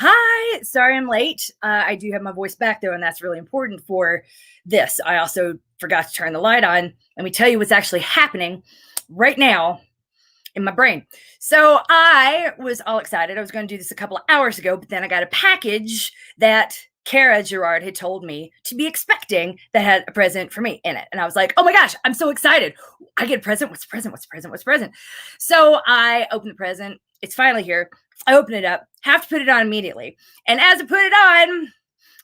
Hi, sorry I'm late. I do have my voice back though, and that's really important for this. I also forgot to turn the light on. Let me tell you what's actually happening right now in my brain. So I was all excited. I was going to do this a couple of hours ago, but then I got a package that Kara Gerard had told me to be expecting that had a present for me in it. And I was like, oh my gosh, I'm so excited. I get a present. What's the present? What's the present? What's the present? So I opened the present. It's finally here. I open it up, have to put it on immediately. And as I put it on, I'm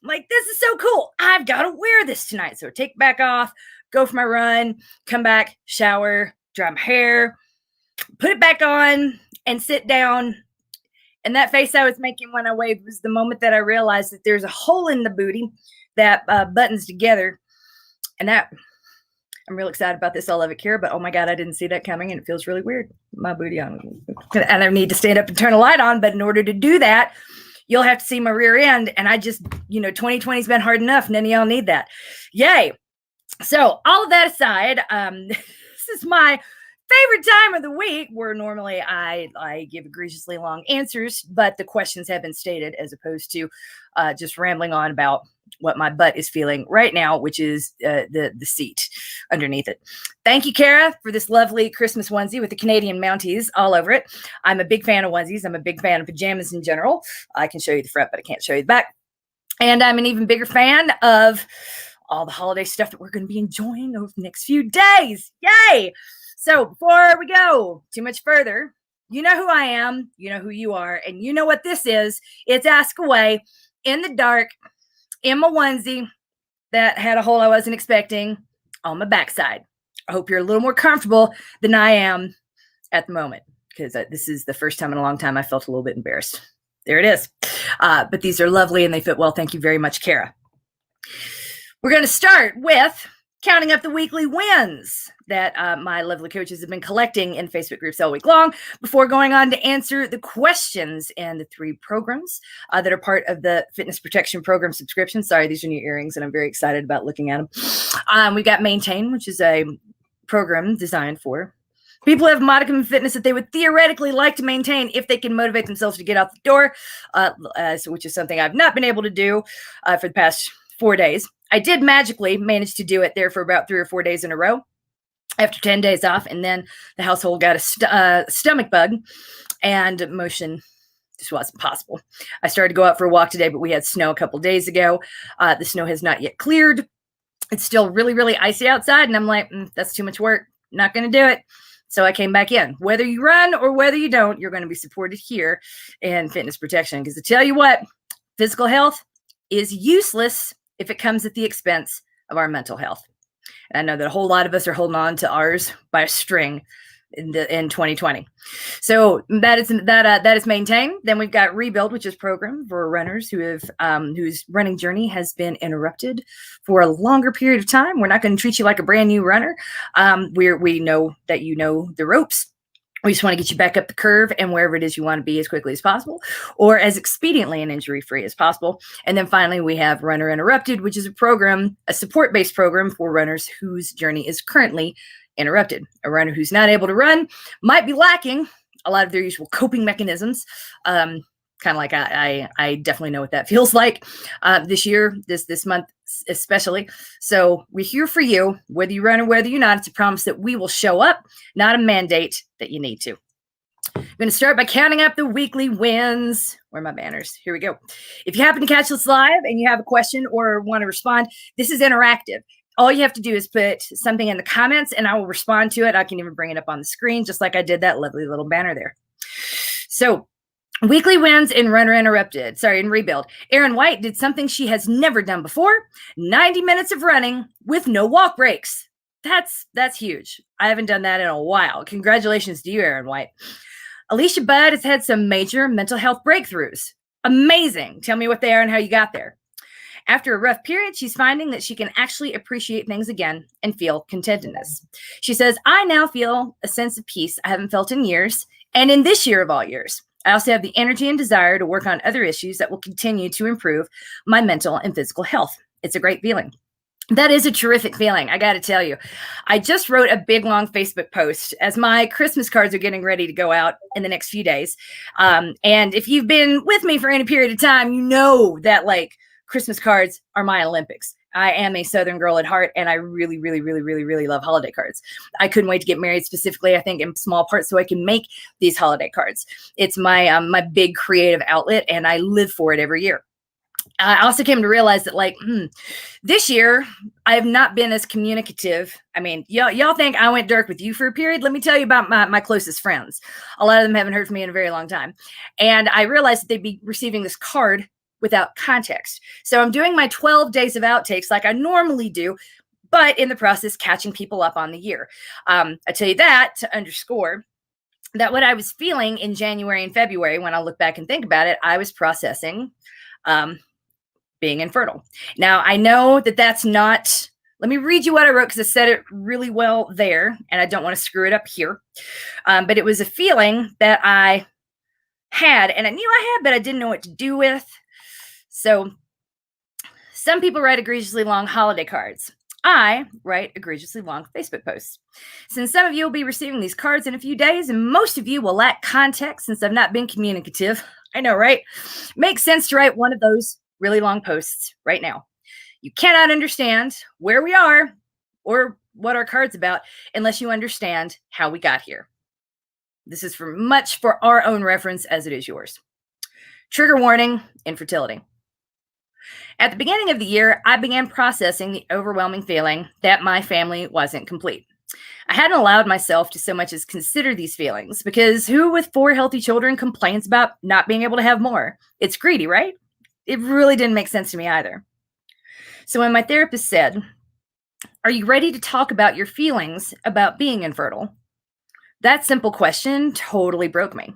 like, this is so cool. I've got to wear this tonight. So I take it back off, go for my run, come back, shower, dry my hair, put it back on, and sit down. And that face I was making when I waved was the moment that I realized that there's a hole in the booty that buttons together. And that, I'm real excited about this. I love it, Kira, but oh my God, I didn't see that coming and it feels really weird. My booty on. And I need to stand up and turn a light on, but in order to do that, you'll have to see my rear end. And I just, 2020's been hard enough. None of y'all need that. Yay. So all of that aside, this is my favorite time of the week where normally I give egregiously long answers, but the questions have been stated as opposed to just rambling on about what my butt is feeling right now, which is the seat underneath it. Thank you, Kara, for this lovely Christmas onesie with the Canadian Mounties all over it. I'm a big fan of onesies. I'm a big fan of pajamas in general. I can show you the front, but I can't show you the back. And I'm an even bigger fan of all the holiday stuff that we're going to be enjoying over the next few days. Yay! So before we go too much further, you know who I am, you know who you are, and you know what this is. It's Ask Away in the dark in my onesie that had a hole I wasn't expecting on my backside. I hope you're a little more comfortable than I am at the moment because this is the first time in a long time I felt a little bit embarrassed. There it is. But these are lovely and they fit well. Thank you very much, Kara. We're going to start with counting up the weekly wins that my lovely coaches have been collecting in Facebook groups all week long before going on to answer the questions and the 3 programs that are part of the Fitness Protection Program subscription. Sorry, these are new earrings, and I'm very excited about looking at them. We've got Maintain, which is a program designed for people who have modicum of fitness that they would theoretically like to maintain if they can motivate themselves to get out the door, which is something I've not been able to do for the past 4 days. I did magically manage to do it there for about 3 or 4 days in a row after 10 days off. And then the household got a stomach bug and motion just wasn't possible. I started to go out for a walk today, but we had snow a couple days ago. The snow has not yet cleared. It's still really, really icy outside. And I'm like, that's too much work. Not going to do it. So I came back in. Whether you run or whether you don't, you're going to be supported here in Fitness Protection. Because to tell you what, physical health is useless if it comes at the expense of our mental health. And I know that a whole lot of us are holding on to ours by a string in 2020. So that is Maintain. Then we've got Rebuild, which is a program for runners who have whose running journey has been interrupted for a longer period of time. We're not going to treat you like a brand new runner. We know that you know the ropes. We just want to get you back up the curve and wherever it is you want to be as quickly as possible or as expediently and injury-free as possible. And then finally, we have Runner Interrupted, which is a support-based program for runners whose journey is currently interrupted. A runner who's not able to run might be lacking a lot of their usual coping mechanisms. Kind of like I definitely know what that feels like this year, this month especially. So we're here for you, whether you run or whether you're not. It's a promise that we will show up, not a mandate that you need to. I'm going to start by counting up the weekly wins. Where are my banners? Here we go. If you happen to catch this live and you have a question or want to respond, this is interactive. All you have to do is put something in the comments and I will respond to it. I can even bring it up on the screen, just like I did that lovely little banner there. So weekly wins in in Rebuild. Erin White did something she has never done before. 90 minutes of running with no walk breaks. That's huge. I haven't done that in a while. Congratulations to you, Erin White. Alicia Budd has had some major mental health breakthroughs. Amazing. Tell me what they are and how you got there. After a rough period, she's finding that she can actually appreciate things again and feel contentedness. She says, I now feel a sense of peace I haven't felt in years, and in this year of all years. I also have the energy and desire to work on other issues that will continue to improve my mental and physical health. It's a great feeling. That is a terrific feeling, I got to tell you. I just wrote a big, long Facebook post as my Christmas cards are getting ready to go out in the next few days. And if you've been with me for any period of time, you know that like Christmas cards are my Olympics. I am a Southern girl at heart, and I really, really, really, really, really love holiday cards. I couldn't wait to get married, specifically, I think, in small part, so I can make these holiday cards. It's my big creative outlet, and I live for it every year. I also came to realize that, like, this year I have not been as communicative. I mean, y'all think I went dark with you for a period. Let me tell you about my closest friends. A lot of them haven't heard from me in a very long time. And I realized that they'd be receiving this card without context. So I'm doing my 12 days of outtakes like I normally do, but in the process, catching people up on the year. I tell you that to underscore that what I was feeling in January and February, when I look back and think about it, I was processing being infertile. Now, I know that that's not, let me read you what I wrote because I said it really well there, and I don't want to screw it up here. But it was a feeling that I had, and I knew I had, but I didn't know what to do with. So some people write egregiously long holiday cards. I write egregiously long Facebook posts. Since some of you will be receiving these cards in a few days, and most of you will lack context since I've not been communicative, I know, right? Makes sense to write one of those really long posts right now. You cannot understand where we are or what our card's about unless you understand how we got here. This is for our own reference as it is yours. Trigger warning: infertility. At the beginning of the year, I began processing the overwhelming feeling that my family wasn't complete. I hadn't allowed myself to so much as consider these feelings because who with 4 healthy children complains about not being able to have more? It's greedy, right? It really didn't make sense to me either. So when my therapist said, "Are you ready to talk about your feelings about being infertile?" That simple question totally broke me.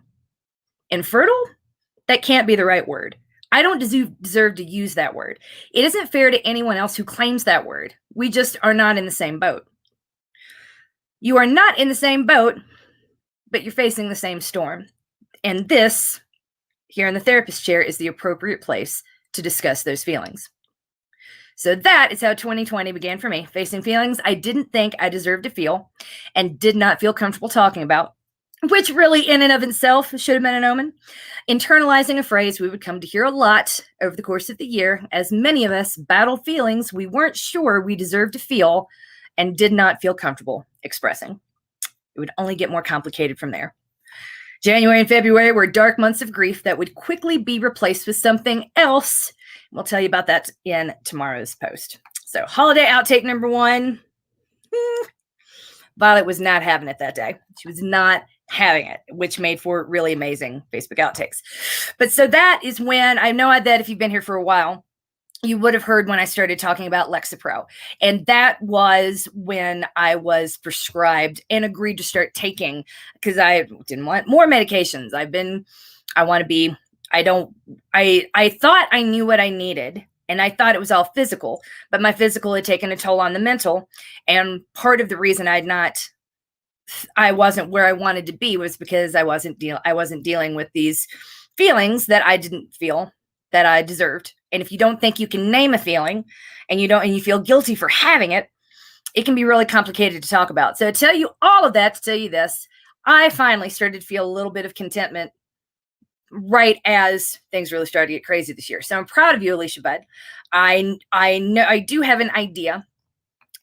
Infertile? That can't be the right word. I don't deserve to use that word. It isn't fair to anyone else who claims that word. We just are not in the same boat. You are not in the same boat, but you're facing the same storm. And this, here in the therapist chair, is the appropriate place to discuss those feelings. So that is how 2020 began for me, facing feelings I didn't think I deserved to feel and did not feel comfortable talking about, which really in and of itself should have been an omen. Internalizing a phrase we would come to hear a lot over the course of the year, as many of us battle feelings we weren't sure we deserved to feel and did not feel comfortable expressing. It would only get more complicated from there. January and February were dark months of grief that would quickly be replaced with something else. We'll tell you about that in tomorrow's post. So, holiday outtake number 1. Violet was not having it that day. She was not having it, which made for really amazing Facebook outtakes. But so that is when, I know that if you've been here for a while, you would have heard when I started talking about Lexapro. And that was when I was prescribed and agreed to start taking, because I didn't want more medications. I thought I knew what I needed, and I thought it was all physical, but my physical had taken a toll on the mental. And part of the reason I wasn't where I wanted to be was because I wasn't dealing with these feelings that I didn't feel that I deserved. And if you don't think you can name a feeling and you feel guilty for having it, it can be really complicated to talk about. So to tell you all of that, to tell you this, I finally started to feel a little bit of contentment right as things really started to get crazy this year. So I'm proud of you, Alicia Budd. I know I do have an idea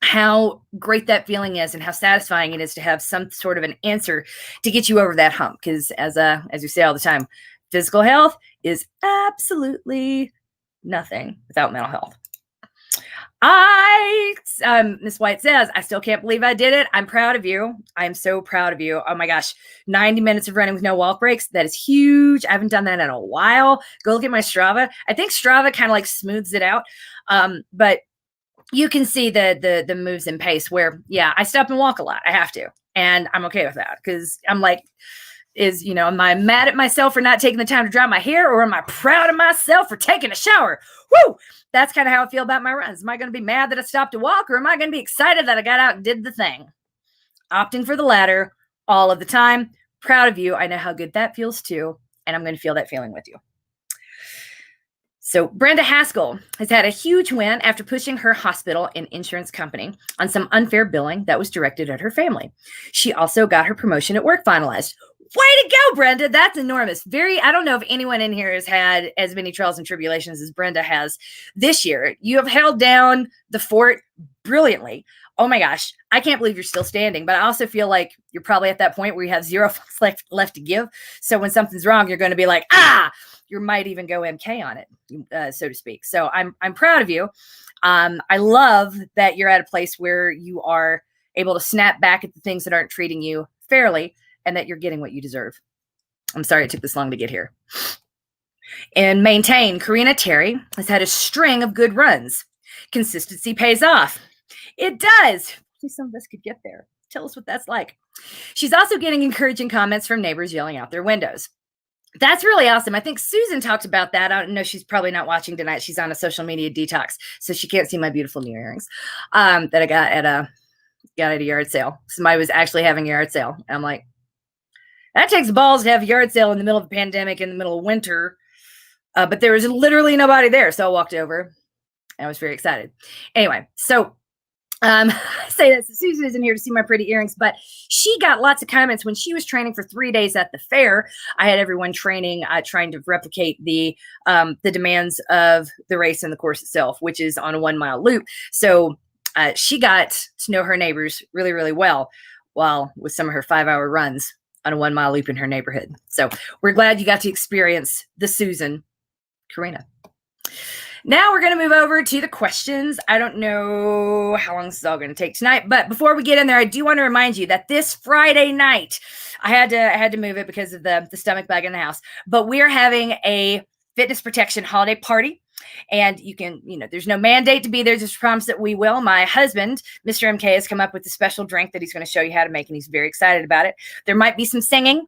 how great that feeling is and how satisfying it is to have some sort of an answer to get you over that hump. Because as we say all the time, physical health is absolutely nothing without mental health. Miss White says, "I still can't believe I did it. I'm proud of you. I'm so proud of you. Oh my gosh, 90 minutes of running with no walk breaks. That is huge. I haven't done that in a while. Go look at my Strava. I think Strava kind of like smooths it out. But you can see the moves and pace where, yeah, I stop and walk a lot. I have to. And I'm okay with that because I'm like, am I mad at myself for not taking the time to dry my hair, or am I proud of myself for taking a shower? Woo! That's kind of how I feel about my runs. Am I going to be mad that I stopped to walk, or am I going to be excited that I got out and did the thing? Opting for the latter all of the time. Proud of you. I know how good that feels too. And I'm going to feel that feeling with you. So Brenda Haskell has had a huge win after pushing her hospital and insurance company on some unfair billing that was directed at her family. She also got her promotion at work finalized. Way to go, Brenda. That's enormous. I don't know if anyone in here has had as many trials and tribulations as Brenda has this year. You have held down the fort brilliantly. Oh my gosh, I can't believe you're still standing, but I also feel like you're probably at that point where you have zero left to give. So when something's wrong, you're going to be like, you might even go MK on it, so to speak. So I'm proud of you. I love that you're at a place where you are able to snap back at the things that aren't treating you fairly and that you're getting what you deserve. I'm sorry it took this long to get here. And maintain, Karina Terry has had a string of good runs. Consistency pays off. It does. Some of us could get there. Tell us what that's like. She's also getting encouraging comments from neighbors yelling out their windows. That's really awesome. I think Susan talked about that. I don't know. She's probably not watching tonight. She's on a social media detox, so she can't see my beautiful new earrings that I got at a yard sale. Somebody was actually having a yard sale. And I'm like, that takes balls to have a yard sale in the middle of the pandemic, in the middle of winter. But there was literally nobody there. So I walked over. I was very excited. Anyway, so I say that Susan isn't here to see my pretty earrings, but she got lots of comments when she was training for 3 days at the fair. I had everyone training, trying to replicate the demands of the race and the course itself, which is on a 1 mile loop. So she got to know her neighbors really, really well, while with some of her 5-hour runs on a 1 mile loop in her neighborhood. So we're glad you got to experience the Susan Karina. Now we're going to move over to the questions. I don't know how long this is all going to take tonight, but before we get in there, I do want to remind you that this Friday night, I had to move it because of the stomach bug in the house, but we are having a fitness protection holiday party. And you can, there's no mandate to be there, just promise that we will. My husband, Mr. MK, has come up with a special drink that he's going to show you how to make, and he's very excited about it. There might be some singing,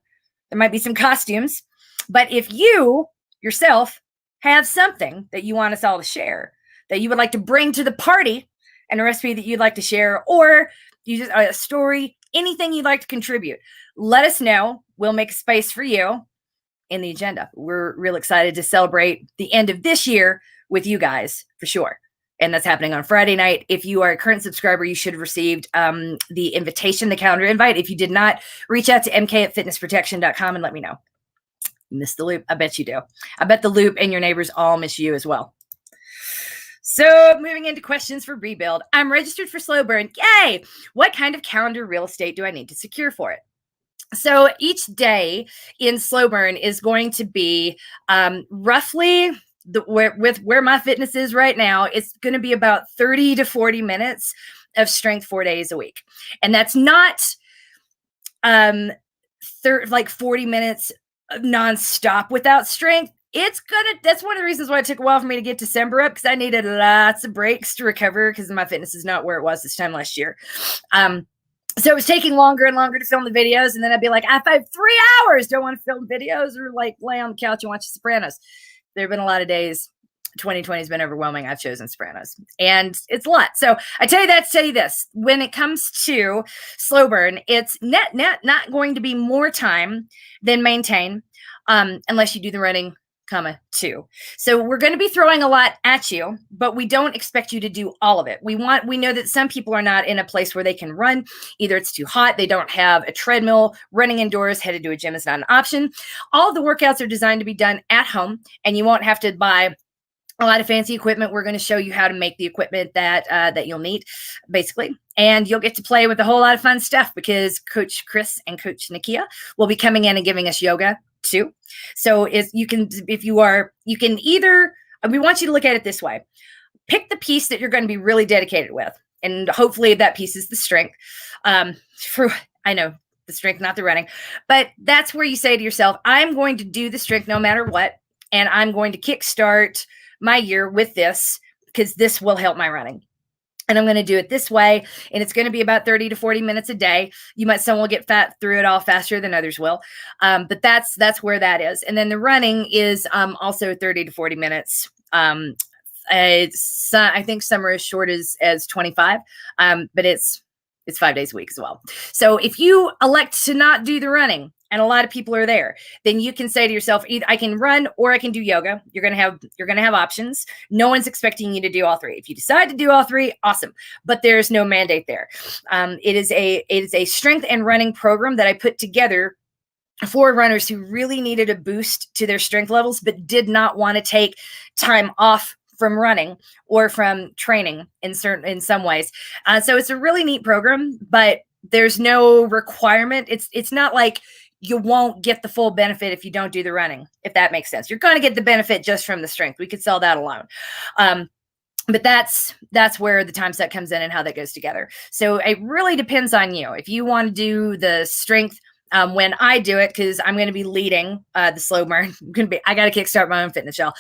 there might be some costumes, but if you yourself have something that you want us all to share, that you would like to bring to the party, and a recipe that you'd like to share, or you just a story, anything you'd like to contribute, let us know. We'll make a space for you in the agenda. We're real excited to celebrate the end of this year with you guys for sure. And that's happening on Friday night. If you are a current subscriber, you should have received the invitation, the calendar invite. If you did not, reach out to mk@fitnessprotection.com and let me know. Miss the loop? I bet you do. I bet the loop and your neighbors all miss you as well. So moving into questions for Rebuild. I'm registered for Slow Burn. Yay! What kind of calendar real estate do I need to secure for it? So each day in Slow Burn is going to be roughly where my fitness is right now. It's going to be about 30 to 40 minutes of strength 4 days a week. And that's not like 40 minutes nonstop without strength. That's one of the reasons why it took a while for me to get December up, because I needed lots of breaks to recover because my fitness is not where it was this time last year. So it was taking longer and longer to film the videos. And then I'd be like, I have 3 hours. Don't want to film videos or like lay on the couch and watch The Sopranos. There have been a lot of days. 2020 has been overwhelming. I've chosen Sopranos, and it's a lot. So I tell you that to tell you this: when it comes to Slow Burn, it's net not going to be more time than maintain, unless you do the running, too. So we're going to be throwing a lot at you, but we don't expect you to do all of it. We know that some people are not in a place where they can run. Either it's too hot, they don't have a treadmill, running indoors, headed to a gym is not an option. All of the workouts are designed to be done at home, and you won't have to buy a lot of fancy equipment. We're going to show you how to make the equipment that you'll need, basically. And you'll get to play with a whole lot of fun stuff, because Coach Chris and Coach Nakia will be coming in and giving us yoga too. So we want you to look at it this way. Pick the piece that you're going to be really dedicated with. And hopefully that piece is the strength. I know the strength, not the running, but that's where you say to yourself, I'm going to do the strength no matter what. And I'm going to kickstart my year with this, because this will help my running. And I'm going to do it this way. And it's going to be about 30 to 40 minutes a day. Some will get fat through it all faster than others will. But that's where that is. And then the running is also 30 to 40 minutes. I think some are as short as 25, but it's 5 days a week as well. So if you elect to not do the running, and a lot of people are there, then you can say to yourself, either I can run or I can do yoga. You're going to have options. No one's expecting you to do all three. If you decide to do all three, awesome. But there's no mandate there. It is a strength and running program that I put together for runners who really needed a boost to their strength levels, but did not want to take time off from running or from training in some ways. So it's a really neat program, but there's no requirement. It's not like you won't get the full benefit if you don't do the running, if that makes sense. You're going to get the benefit just from the strength. We could sell that alone. But that's where the time set comes in and how that goes together. So it really depends on you. If you want to do the strength, when I do it, because I'm going to be leading the slow burn. I got to kickstart my own fitness shell.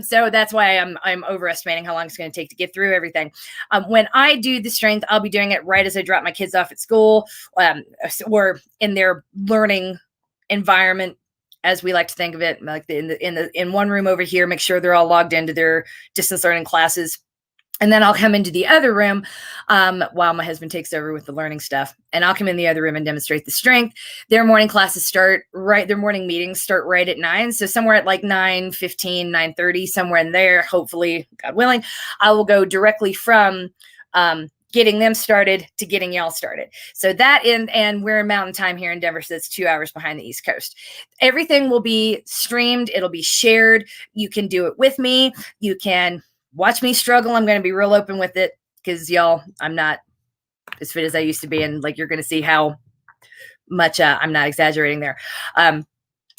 So that's why I'm overestimating how long it's going to take to get through everything. When I do the strength, I'll be doing it right as I drop my kids off at school, or in their learning environment, as we like to think of it, like in one room over here, make sure they're all logged into their distance learning classes. And then I'll come into the other room while my husband takes over with the learning stuff. And I'll come in the other room and demonstrate the strength. Their morning classes their morning meetings start right at 9. So somewhere at like 9:15, 9:30, somewhere in there, hopefully, God willing, I will go directly from getting them started to getting y'all started. So that and we're in Mountain Time here in Denver, so it's 2 hours behind the East Coast. Everything will be streamed. It'll be shared. You can do it with me. You can watch me struggle. I'm going to be real open with it because y'all, I'm not as fit as I used to be. And like, you're going to see how much I'm not exaggerating there.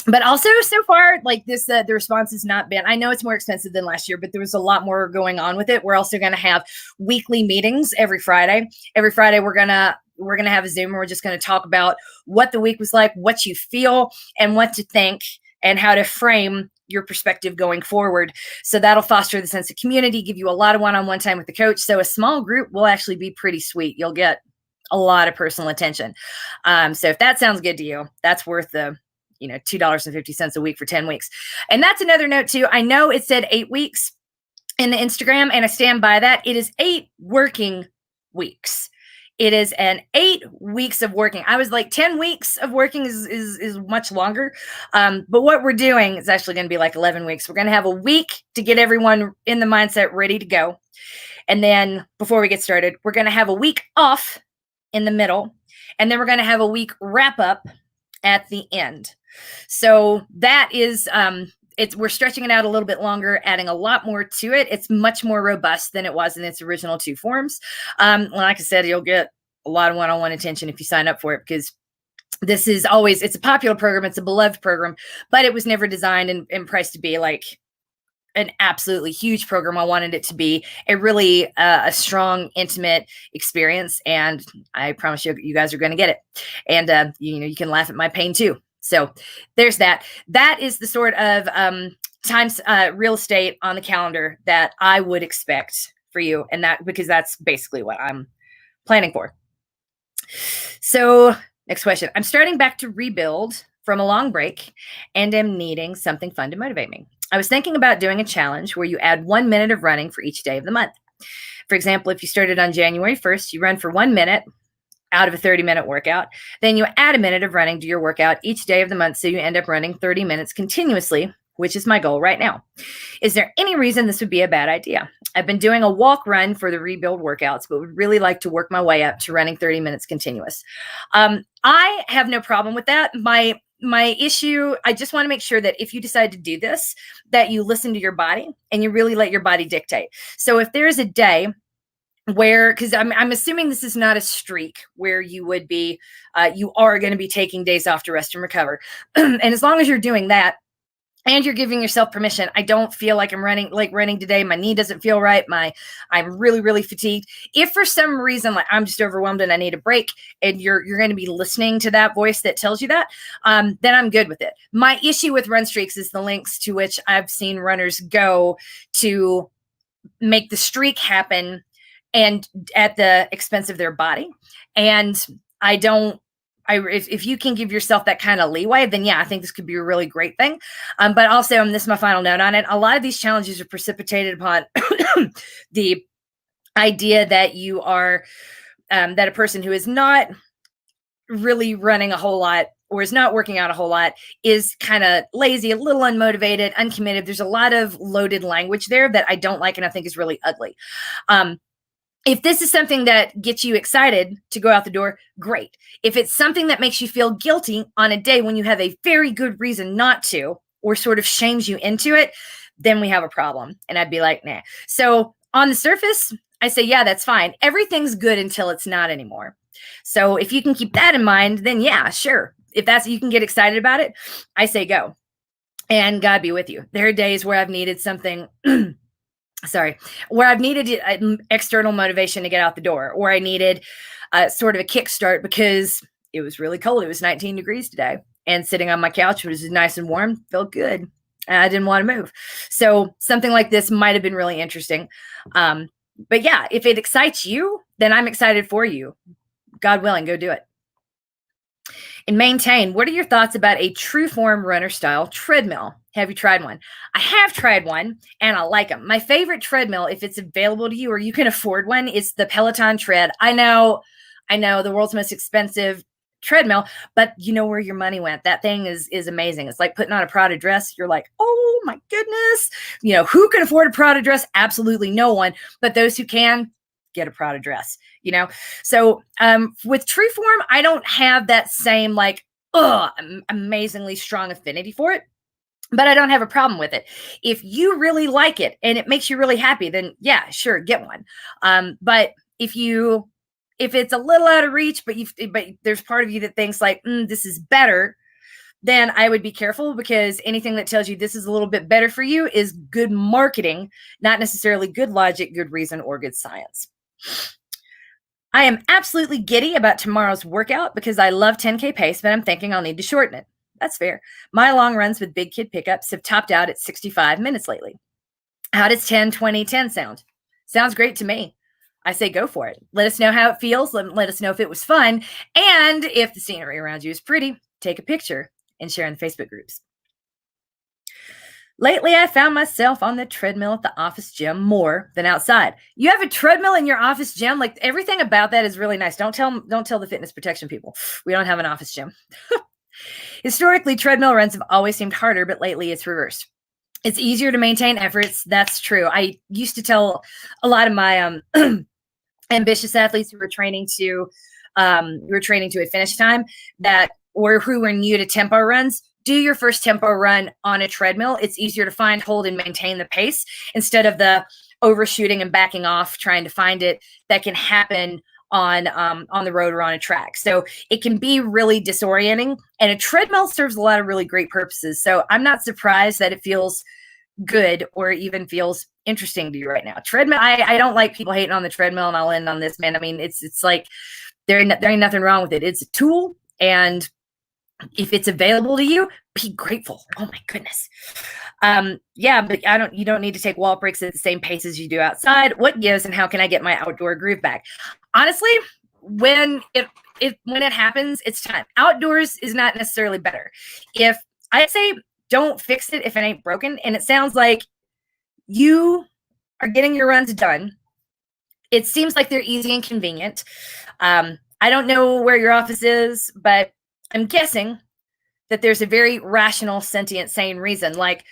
But also so far, like this, the response has not been, I know it's more expensive than last year, but there was a lot more going on with it. We're also going to have weekly meetings every Friday. Every Friday, we're going to have a Zoom and we're just going to talk about what the week was like, what you feel and what to think and how to frame your perspective going forward. So that'll foster the sense of community, give you a lot of one-on-one time with the coach. So a small group will actually be pretty sweet. You'll get a lot of personal attention. So if that sounds good to you, that's worth the $2.50 a week for 10 weeks. And that's another note too. I know it said 8 weeks in the Instagram, and I stand by that. It is 8 working weeks. It is an 8 weeks of working. I was like 10 weeks of working is much longer. But what we're doing is actually going to be like 11 weeks. We're going to have a week to get everyone in the mindset ready to go. And then before we get started, we're going to have a week off in the middle. And then we're going to have a week wrap up at the end. So that is, we're stretching it out a little bit longer, adding a lot more to it. It's much more robust than it was in its original 2 forms. Like I said, you'll get a lot of one-on-one attention if you sign up for it, because this is always, it's a popular program. It's a beloved program, but it was never designed and priced to be like an absolutely huge program. I wanted it to be a really a strong, intimate experience. And I promise you guys are going to get it. And, you can laugh at my pain too. So there's that. That is the sort of times real estate on the calendar that I would expect for you. And because that's basically what I'm planning for. So next question. I'm starting back to rebuild from a long break and am needing something fun to motivate me. I was thinking about doing a challenge where you add 1 minute of running for each day of the month. For example, if you started on January 1st, you run for 1 minute out of a 30-minute workout. Then you add a minute of running to your workout each day of the month, so you end up running 30 minutes continuously, which is my goal right now. Is there any reason this would be a bad idea? I've been doing a walk run for the rebuild workouts, but would really like to work my way up to running 30 minutes continuous. I have no problem with that. My issue, I just want to make sure that if you decide to do this, that you listen to your body and you really let your body dictate. So if there's a day where, because I'm assuming this is not a streak where you would be, you are going to be taking days off to rest and recover. And as long as you're doing that, and you're giving yourself permission, I don't feel like I'm running today. My knee doesn't feel right. I'm really, really fatigued. If for some reason, like I'm just overwhelmed and I need a break, and you're going to be listening to that voice that tells you that, then I'm good with it. My issue with run streaks is the lengths to which I've seen runners go to make the streak happen and at the expense of their body. And if you can give yourself that kind of leeway, then yeah, I think this could be a really great thing. But also, and this is my final note on it, a lot of these challenges are precipitated upon the idea that you are, that a person who is not really running a whole lot or is not working out a whole lot is kind of lazy, a little unmotivated, uncommitted. There's a lot of loaded language there that I don't like and I think is really ugly. If this is something that gets you excited to go out the door, great. If it's something that makes you feel guilty on a day when you have a very good reason not to, or sort of shames you into it, then we have a problem. And I'd be like, nah. So on the surface, I say, yeah, that's fine. Everything's good until it's not anymore. So if you can keep that in mind, then yeah, sure. If that's, you can get excited about it, I say go. And God be with you. There are days where I've needed something, where I've needed external motivation to get out the door, or I needed sort of a kickstart because it was really cold. It was 19 degrees today. And sitting on my couch, which was nice and warm, felt good. I didn't want to move. So something like this might have been really interesting. But yeah, if it excites you, then I'm excited for you. God willing, go do it. And maintain, what are your thoughts about a true form runner style treadmill? Have you tried one? I have tried one and I like them. My favorite treadmill, if it's available to you or you can afford one, is the Peloton Tread. I know the world's most expensive treadmill, but you know where your money went. That thing is amazing. It's like putting on a Prada dress. You're like, oh my goodness. You know, who can afford a Prada dress? Absolutely no one, but those who can, get a Prada dress, you know? So with Treeform, I don't have that same like, amazingly strong affinity for it, but I don't have a problem with it. If you really like it and it makes you really happy, then yeah, sure, get one. But if it's a little out of reach, but there's part of you that thinks like, this is better, then I would be careful, because anything that tells you this is a little bit better for you is good marketing, not necessarily good logic, good reason, or good science. I am absolutely giddy about tomorrow's workout because I love 10K pace, but I'm thinking I'll need to shorten it. That's fair. My long runs with big kid pickups have topped out at 65 minutes lately. How does 10, 20, 10 sound? Sounds great to me. I say go for it. Let us know how it feels. Let us know if it was fun. And if the scenery around you is pretty, take a picture and share in the Facebook groups. Lately, I found myself on the treadmill at the office gym more than outside. You have a treadmill in your office gym? Like, everything about that is really nice. Don't tell the fitness protection people. We don't have an office gym. Historically, treadmill runs have always seemed harder, but lately it's reversed. It's easier to maintain efforts. That's true. I used to tell a lot of my ambitious athletes who were training to a finish time or who were new to tempo runs, do your first tempo run on a treadmill. It's easier to find, hold, and maintain the pace instead of the overshooting and backing off, trying to find it. That can happen on the road or on a track. So it can be really disorienting, and a treadmill serves a lot of really great purposes. So I'm not surprised that it feels good or even feels interesting to you right now. Treadmill, I don't like people hating on the treadmill, and I'll end on this, man. I mean, it's like there ain't nothing wrong with it. It's a tool, and if it's available to you, be grateful. Oh my goodness. Yeah, but you don't need to take wall breaks at the same pace as you do outside. What gives, and how can I get my outdoor groove back? Honestly, when it happens, it's time. Outdoors is not necessarily better. If I say don't fix it if it ain't broken, and it sounds like you are getting your runs done. It seems like they're easy and convenient. I don't know where your office is, but I'm guessing that there's a very rational, sentient, sane reason. Like,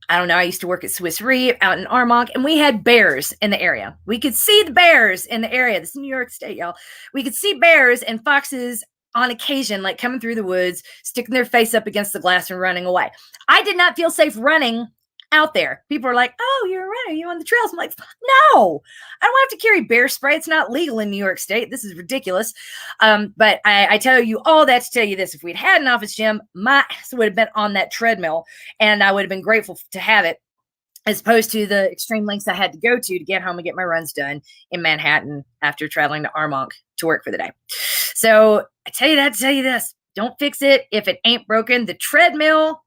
I don't know, I used to work at Swiss Re out in Armonk, and we had bears in the area. We could see the bears in the area. This is New York State, y'all. We could see bears and foxes on occasion, like coming through the woods, sticking their face up against the glass and running away. I did not feel safe running out there. People are like, oh, you're a runner, you on the trails. I'm like, no, I don't have to carry bear spray. It's not legal in New York State. This is ridiculous. But I tell you all that to tell you this. If we'd had an office gym, my ass would have been on that treadmill, and I would have been grateful to have it, as opposed to the extreme lengths I had to go to get home and get my runs done in Manhattan after traveling to Armonk to work for the day. So I tell you that to tell you this. Don't fix it if it ain't broken. The treadmill,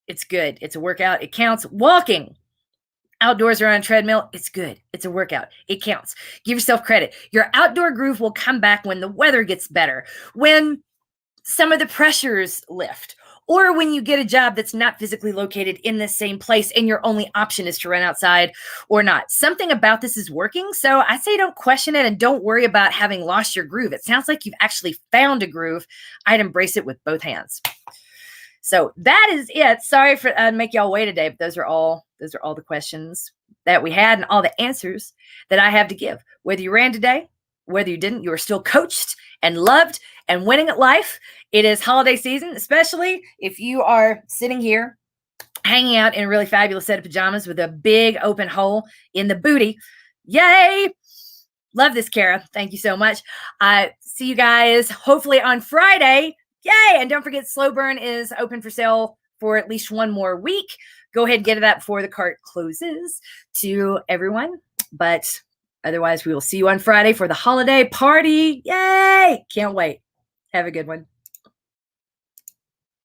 it's good. It's a workout. It counts. Walking outdoors or on a treadmill, it's good. It's a workout. It counts. Give yourself credit. Your outdoor groove will come back when the weather gets better, when some of the pressures lift, or when you get a job that's not physically located in the same place and your only option is to run outside or not. Something about this is working. So I say don't question it and don't worry about having lost your groove. It sounds like you've actually found a groove. I'd embrace it with both hands. So that is it. Sorry for make y'all wait today, but those are all the questions that we had and all the answers that I have to give. Whether you ran today, whether you didn't, you are still coached and loved and winning at life. It is holiday season, especially if you are sitting here hanging out in a really fabulous set of pajamas with a big open hole in the booty. Yay! Love this, Kara. Thank you so much. See you guys hopefully on Friday. Yay! And don't forget, Slow Burn is open for sale for at least one more week. Go ahead and get to that before the cart closes to everyone. But otherwise, we will see you on Friday for the holiday party. Yay! Can't wait. Have a good one.